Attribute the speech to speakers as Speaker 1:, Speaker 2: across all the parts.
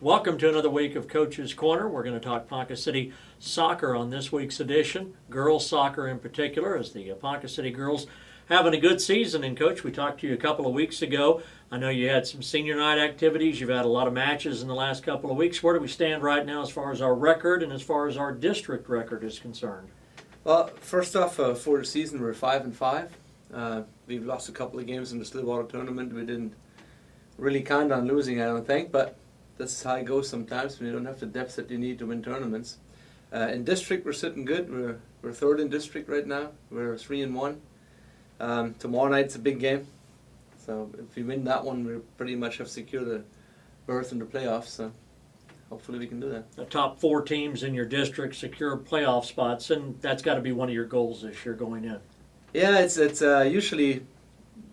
Speaker 1: Welcome to another week of Coach's Corner. We're going to talk Ponca City soccer on this week's edition, girls soccer in particular, as the Ponca City girls having a good season. And Coach, we talked to you a couple of weeks ago. I know you had some senior night activities. You've had a lot of matches in the last couple of weeks. Where do we stand right now as far as our record and as far as our district record is concerned?
Speaker 2: Well, first off, for the season, we're 5-5. We've lost a couple of games in the Stillwater tournament. We didn't really count on losing, I don't think, but this is how it goes sometimes when you don't have the depth that you need to win tournaments. In district, we're sitting good. We're third in district right now. We're 3-1. Tomorrow night's a big game, so if we win that one, we pretty much have secured a berth in the playoffs. So hopefully we can do that.
Speaker 1: The top 4 teams in your district secure playoff spots, and that's got to be one of your goals this year going in.
Speaker 2: Yeah, it's usually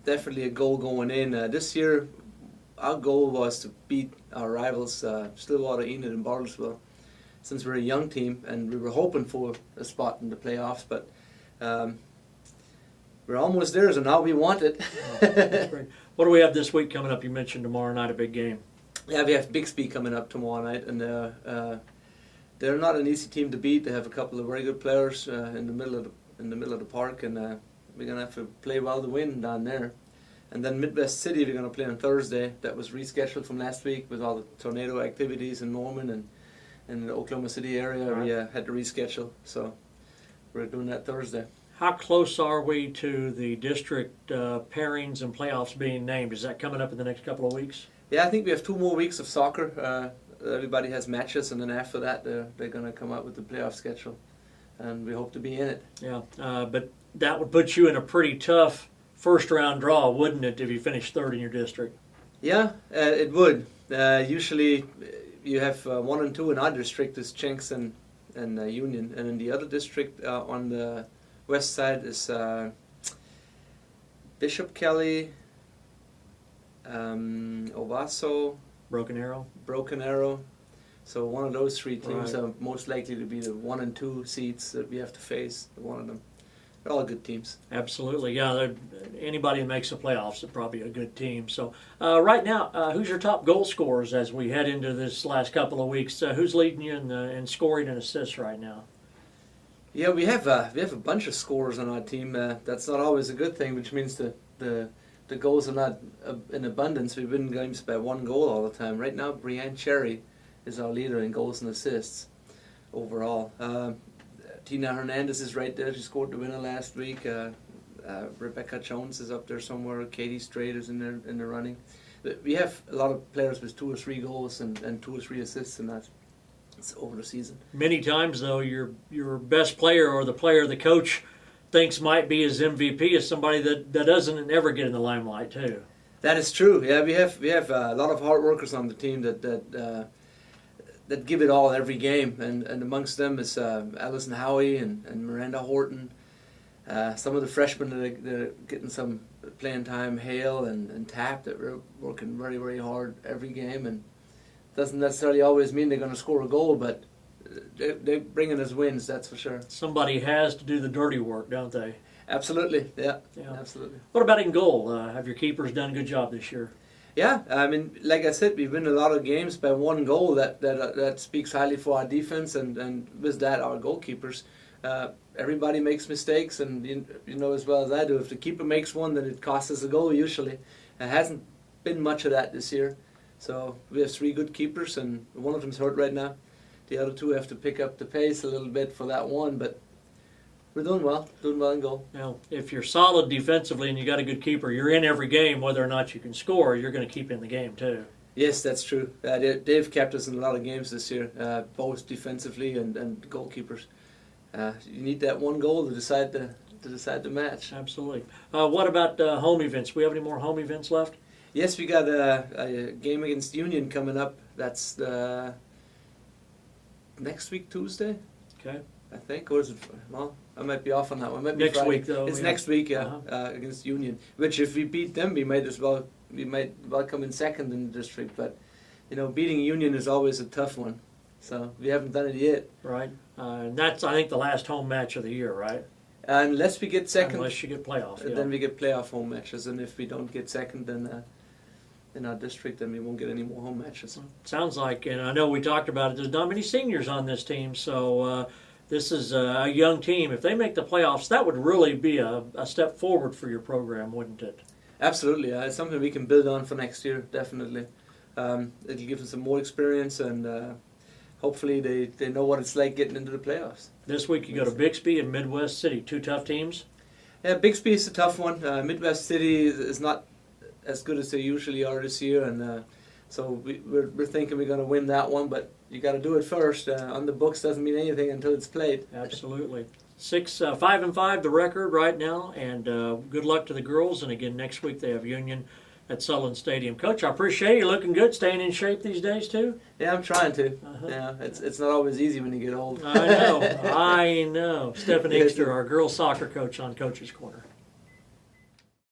Speaker 2: definitely a goal going in. This year, our goal was to beat our rivals, Stillwater, Enid, and Bartlesville, since we're a young team, and we were hoping for a spot in the playoffs, but we're almost there, so now we want it.
Speaker 1: That's great. What do we have this week coming up? You mentioned tomorrow night a big game.
Speaker 2: Yeah, we have Bixby coming up tomorrow night, and they're not an easy team to beat. They have a couple of very good players in the middle of the park, and we're gonna have to play well to win down there. And then Midwest City, we're going to play on Thursday. That was rescheduled from last week with all the tornado activities in Norman and in the Oklahoma City area. Right. We had to reschedule, so we're doing that Thursday.
Speaker 1: How close are we to the district pairings and playoffs being named? Is that coming up in the next couple of weeks?
Speaker 2: Yeah, I think we have 2 more weeks of soccer. Everybody has matches, and then after that, they're going to come out with the playoff schedule, and we hope to be in it.
Speaker 1: Yeah, but that would put you in a pretty tough first-round draw, wouldn't it, if you finish third in your district?
Speaker 2: Yeah, it would. Usually you have 1 and 2 in our district is Chinks and Union, and in the other district on the west side is Bishop Kelly, Ovaso,
Speaker 1: Broken Arrow.
Speaker 2: So one of those 3 teams
Speaker 1: Right.
Speaker 2: are most likely to be the 1 and 2 seeds that we have to face, one of them. They're all good teams.
Speaker 1: Absolutely, yeah. Anybody who makes the playoffs is probably a good team. So right now, who's your top goal scorers as we head into this last couple of weeks? Who's leading you in scoring and assists right now?
Speaker 2: Yeah, we have a bunch of scorers on our team. That's not always a good thing, which means the goals are not in abundance. We win games by 1 goal all the time. Right now, Brianne Cherry is our leader in goals and assists overall. Tina Hernandez is right there. She scored the winner last week. Rebecca Jones is up there somewhere. Katie Strait is in the running. We have a lot of players with 2 or 3 goals and 2 or 3 assists in that. It's over the season.
Speaker 1: Many times, though, your best player or the player the coach thinks might be his MVP is somebody that doesn't ever get in the limelight too.
Speaker 2: That is true. Yeah, we have a lot of hard workers on the team that give it all every game, and amongst them is Allison Howie and Miranda Horton. Some of the freshmen that are getting some playing time, Hale and Tap, that we're working very, very hard every game, and doesn't necessarily always mean they're going to score a goal, but they're bringing us wins, that's for sure.
Speaker 1: Somebody has to do the dirty work, don't they?
Speaker 2: Absolutely, yeah. Absolutely.
Speaker 1: What about in goal? Have your keepers done a good job this year?
Speaker 2: Yeah, I mean, like I said, we win a lot of games by 1 goal. That speaks highly for our defense, and with that, our goalkeepers. Everybody makes mistakes, and you know as well as I do, if the keeper makes one, then it costs us a goal usually. It hasn't been much of that this year. So we have 3 good keepers, and one of them's hurt right now. The other 2 have to pick up the pace a little bit for that one, but we're doing well in goal.
Speaker 1: Now, if you're solid defensively and you got a good keeper, you're in every game, whether or not you can score, you're going to keep in the game too.
Speaker 2: Yes, that's true. They've kept us in a lot of games this year, both defensively and goalkeepers. You need that 1 goal to decide the match.
Speaker 1: Absolutely. What about home events? We have any more home events left?
Speaker 2: Yes, we got a game against Union coming up. That's next week, Tuesday.
Speaker 1: Okay.
Speaker 2: I think, or is it? Well, I might be off on that one. It might be
Speaker 1: next
Speaker 2: Friday.
Speaker 1: week, though.
Speaker 2: It's next week, yeah, against Union. Which, if we beat them, we might come in second in the district. But beating Union is always a tough one. So we haven't done it yet.
Speaker 1: Right. And that's, I think, the last home match of the year, right?
Speaker 2: Unless we get second.
Speaker 1: Unless you get playoff. Yeah.
Speaker 2: Then we get playoff home matches, and if we don't get second, then in our district, then we won't get any more home matches.
Speaker 1: Sounds like, and I know we talked about it, there's not many seniors on this team, so this is a young team. If they make the playoffs, that would really be a step forward for your program, wouldn't it?
Speaker 2: Absolutely. It's something we can build on for next year, definitely. It'll give them some more experience, and hopefully they know what it's like getting into the playoffs.
Speaker 1: This week you go to Bixby and Midwest City, two tough teams.
Speaker 2: Yeah, Bixby is a tough one. Midwest City is not as good as they usually are this year, and so we're thinking we're going to win that one, but you got to do it first. On the books doesn't mean anything until it's played.
Speaker 1: Absolutely. 5-5 the record right now, and good luck to the girls. And again, next week they have Union at Sullivan Stadium. Coach, I appreciate you looking good, staying in shape these days too.
Speaker 2: Yeah, I'm trying to. Yeah, it's not always easy when you get old.
Speaker 1: I know. Stephan Engster, our girls soccer coach on Coach's Corner.